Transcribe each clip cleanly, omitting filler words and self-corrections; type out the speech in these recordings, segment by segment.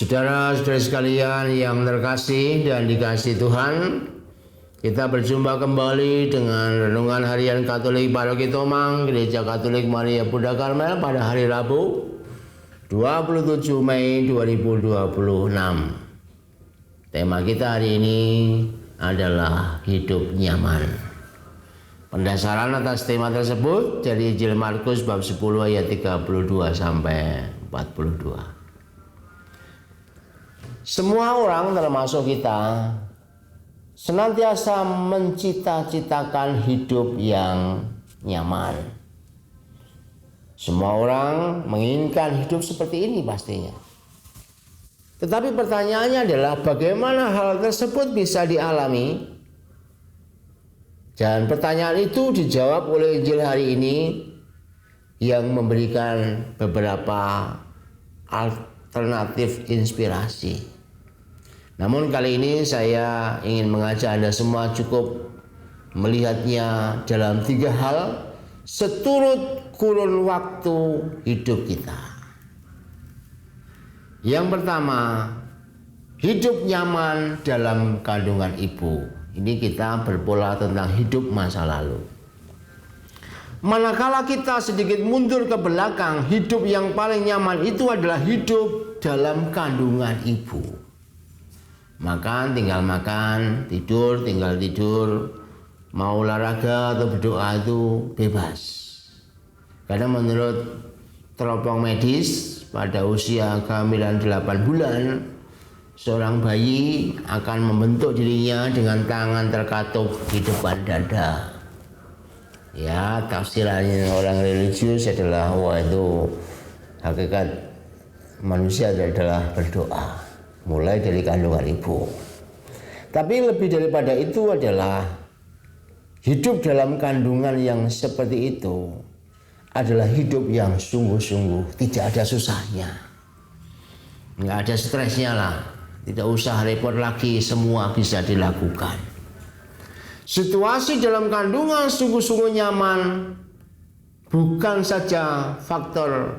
Saudara-saudara sekalian yang terkasih dan dikasihi Tuhan, kita berjumpa kembali dengan Renungan Harian Katolik Paroki Tomang, Gereja Katolik Maria Bunda Karmel pada hari Rabu 27 Mei 2026. Tema kita hari ini adalah hidup nyaman. Pendasaran atas tema tersebut dari Injil Markus bab 10 ayat 32 sampai 42. Semua orang termasuk kita senantiasa mencita-citakan hidup yang nyaman. Semua orang menginginkan hidup seperti ini pastinya. Tetapi pertanyaannya adalah bagaimana hal tersebut bisa dialami? Dan pertanyaan itu dijawab oleh Injil hari ini yang memberikan beberapa alternatif inspirasi. Namun kali ini saya ingin mengajak Anda semua cukup melihatnya dalam 3 hal seturut kurun waktu hidup kita. Yang pertama, hidup nyaman dalam kandungan ibu. Ini kita berpola tentang hidup masa lalu. Manakala kita sedikit mundur ke belakang, hidup yang paling nyaman itu adalah hidup dalam kandungan ibu. Makan, tinggal makan, tidur, tinggal tidur, mau olahraga atau berdoa itu bebas. Karena menurut teropong medis, pada usia kehamilan 8 bulan, seorang bayi akan membentuk dirinya dengan tangan terkatup di depan dada. Ya, tafsirannya orang religius adalah itu hakikat manusia adalah berdoa mulai dari kandungan ibu. Tapi lebih daripada itu adalah hidup dalam kandungan yang seperti itu adalah hidup yang sungguh-sungguh, tidak ada susahnya, nggak ada stresnya lah, tidak usah repot lagi, semua bisa dilakukan. Situasi dalam kandungan sungguh-sungguh nyaman bukan saja faktor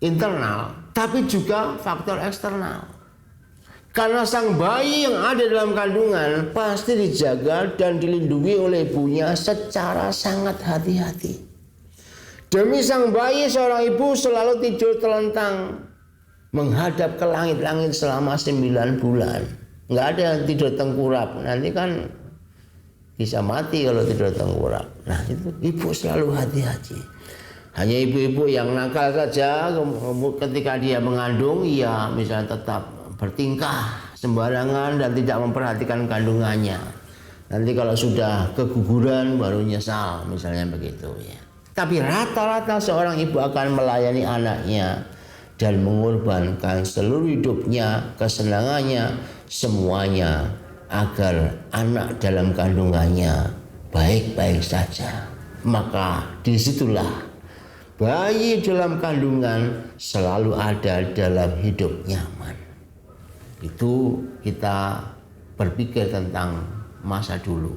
internal, tapi juga faktor eksternal. Karena sang bayi yang ada dalam kandungan pasti dijaga dan dilindungi oleh ibunya secara sangat hati-hati. Demi sang bayi, seorang ibu selalu tidur telentang menghadap ke langit-langit selama 9 bulan. Nggak ada yang tidur tengkurap, nanti kan bisa mati kalau tidur tengkurap. Nah itu ibu selalu hati-hati. Hanya ibu-ibu yang nakal saja ketika dia mengandung, ia misalnya tetap bertingkah sembarangan dan tidak memperhatikan kandungannya. Nanti kalau sudah keguguran baru nyesal, misalnya begitu ya. Tapi rata-rata seorang ibu akan melayani anaknya dan mengorbankan seluruh hidupnya, kesenangannya, semuanya agar anak dalam kandungannya baik-baik saja. Maka disitulah bayi dalam kandungan selalu ada dalam hidup nyaman. Itu kita berpikir tentang masa dulu.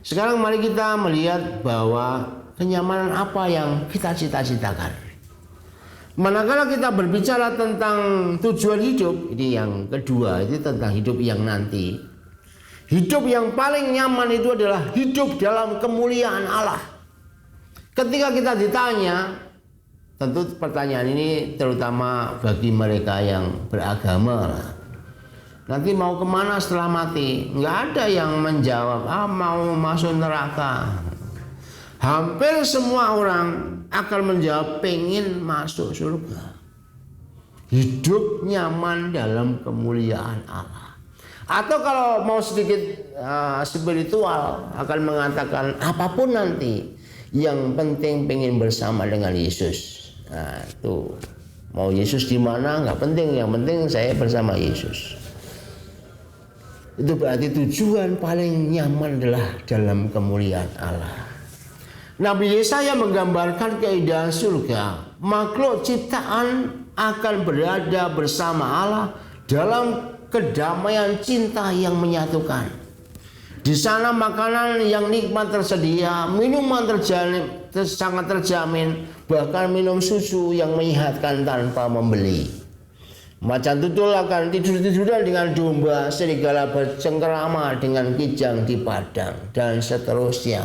Sekarang mari kita melihat bahwa kenyamanan apa yang kita cita-citakan. Manakala kita berbicara tentang tujuan hidup, ini yang kedua, itu tentang hidup yang nanti. Hidup yang paling nyaman itu adalah hidup dalam kemuliaan Allah. Ketika kita ditanya, tentu pertanyaan ini terutama bagi mereka yang beragama. Nanti mau kemana setelah mati? Nggak ada yang menjawab, mau masuk neraka. Hampir semua orang akan menjawab pengen masuk surga. Hidup nyaman dalam kemuliaan Allah. Atau kalau mau sedikit spiritual akan mengatakan apapun nanti, yang penting pengen bersama dengan Yesus. Nah itu mau Yesus di mana nggak penting, yang penting saya bersama Yesus. Itu berarti tujuan paling nyaman adalah dalam kemuliaan Allah. Nabi Yesaya menggambarkan keindahan surga. Makhluk ciptaan akan berada bersama Allah dalam kedamaian cinta yang menyatukan. Di sana makanan yang nikmat tersedia, minuman sangat terjamin, bahkan minum susu yang menyehatkan tanpa membeli. Macan tutul akan tidur-tiduran dengan domba, serigala bercengkerama dengan kijang di padang, dan seterusnya.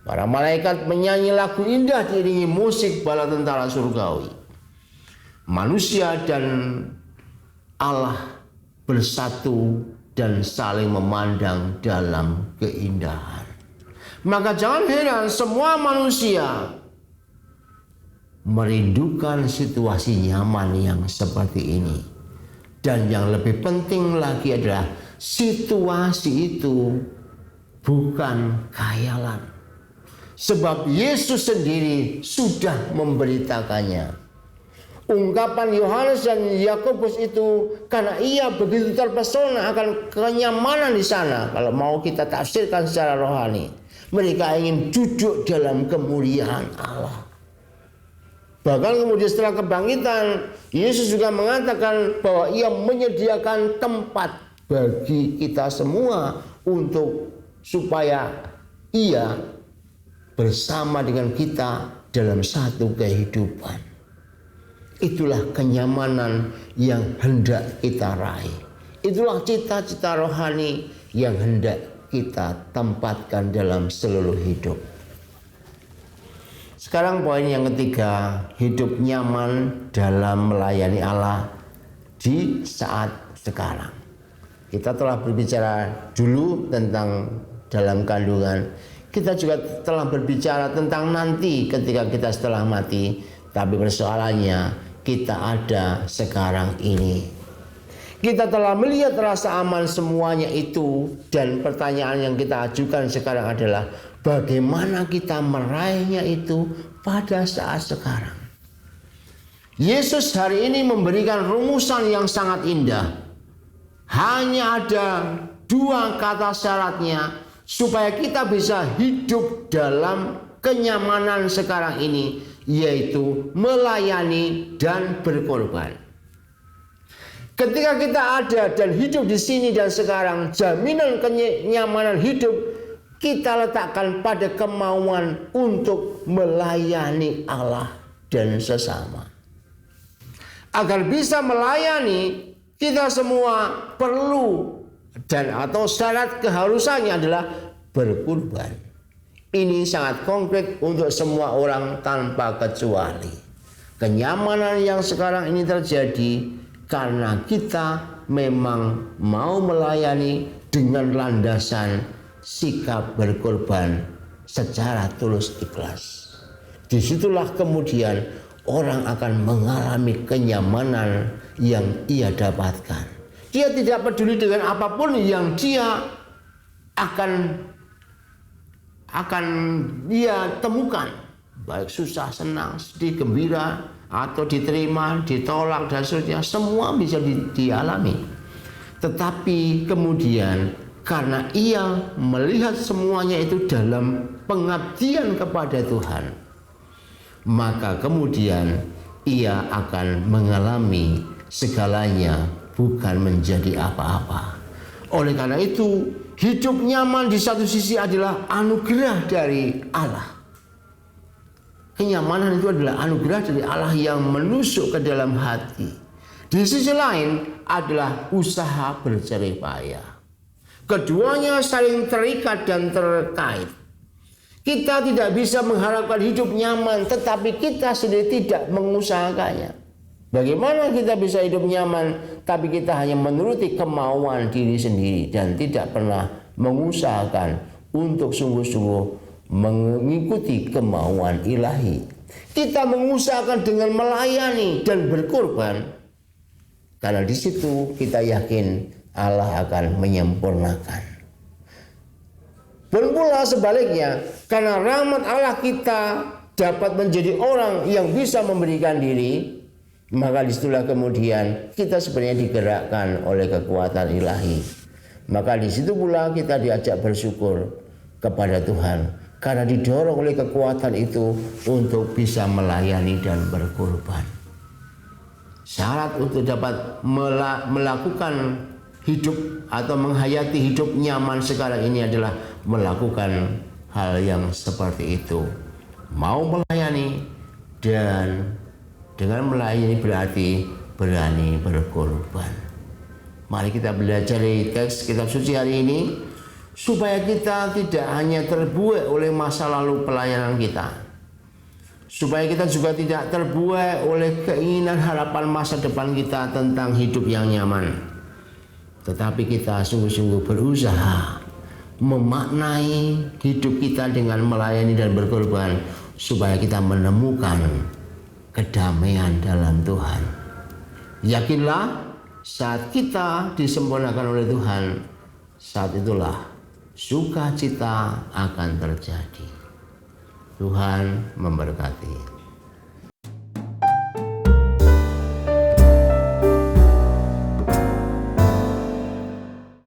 Para malaikat menyanyi lagu indah diiringi musik bala tentara surgawi. Manusia dan Allah bersatu dan saling memandang dalam keindahan. Maka jangan heran semua manusia merindukan situasi nyaman yang seperti ini. Dan yang lebih penting lagi adalah situasi itu bukan khayalan. Sebab Yesus sendiri sudah memberitakannya. Ungkapan Yohanes dan Yakobus itu karena ia begitu terpesona akan kenyamanan di sana. Kalau mau kita tafsirkan secara rohani, mereka ingin duduk dalam kemuliaan Allah. Bahkan kemudian setelah kebangkitan, Yesus juga mengatakan bahwa ia menyediakan tempat bagi kita semua untuk supaya ia bersama dengan kita dalam satu kehidupan. Itulah kenyamanan yang hendak kita raih. Itulah cita-cita rohani yang hendak kita tempatkan dalam seluruh hidup. Sekarang poin yang ketiga, hidup nyaman dalam melayani Allah di saat sekarang. Kita telah berbicara dulu tentang dalam kandungan. Kita juga telah berbicara tentang nanti ketika kita setelah mati. Tapi persoalannya kita ada sekarang ini. Kita telah melihat rasa aman semuanya itu, dan pertanyaan yang kita ajukan sekarang adalah bagaimana kita meraihnya itu pada saat sekarang. Yesus hari ini memberikan rumusan yang sangat indah. Hanya ada 2 kata syaratnya supaya kita bisa hidup dalam kenyamanan sekarang ini, yaitu melayani dan berkorban. Ketika kita ada dan hidup di sini dan sekarang, jaminan kenyamanan hidup kita letakkan pada kemauan untuk melayani Allah dan sesama. Agar bisa melayani, kita semua perlu dan atau syarat keharusannya adalah berkorban. Ini sangat konkret untuk semua orang tanpa kecuali. Kenyamanan yang sekarang ini terjadi karena kita memang mau melayani dengan landasan sikap berkorban secara tulus ikhlas. Disitulah kemudian orang akan mengalami kenyamanan yang ia dapatkan. Dia tidak peduli dengan apapun yang dia akan dia temukan, baik susah, senang, sedih, gembira, atau diterima, ditolak dan seterusnya, semua bisa dialami. Tetapi kemudian karena ia melihat semuanya itu dalam pengabdian kepada Tuhan, maka kemudian ia akan mengalami segalanya bukan menjadi apa-apa. Oleh karena itu, hidup nyaman di satu sisi adalah anugerah dari Allah. Kenyamanan itu adalah anugerah dari Allah yang menusuk ke dalam hati. Di sisi lain adalah usaha berjerih payah. Keduanya saling terikat dan terkait. Kita tidak bisa mengharapkan hidup nyaman, tetapi kita sendiri tidak mengusahakannya. Bagaimana kita bisa hidup nyaman, tapi kita hanya menuruti kemauan diri sendiri dan tidak pernah mengusahakan untuk sungguh-sungguh mengikuti kemauan ilahi. Kita mengusahakan dengan melayani dan berkorban, karena di situ kita yakin Allah akan menyempurnakan. Pun pula sebaliknya, karena rahmat Allah kita dapat menjadi orang yang bisa memberikan diri, maka disitulah kemudian kita sebenarnya digerakkan oleh kekuatan ilahi. Maka di situ pula kita diajak bersyukur kepada Tuhan, karena didorong oleh kekuatan itu untuk bisa melayani dan berkorban. Syarat untuk dapat melakukan hidup atau menghayati hidup nyaman sekarang ini adalah melakukan hal yang seperti itu. Mau melayani, dan dengan melayani berarti berani berkorban. Mari kita belajar dari teks kitab suci hari ini, supaya kita tidak hanya terbuai oleh masa lalu pelayanan kita, supaya kita juga tidak terbuai oleh keinginan harapan masa depan kita tentang hidup yang nyaman, tetapi kita sungguh-sungguh berusaha memaknai hidup kita dengan melayani dan berkorban, supaya kita menemukan kedamaian dalam Tuhan. Yakinlah, saat kita disempurnakan oleh Tuhan, saat itulah sukacita akan terjadi. Tuhan memberkati.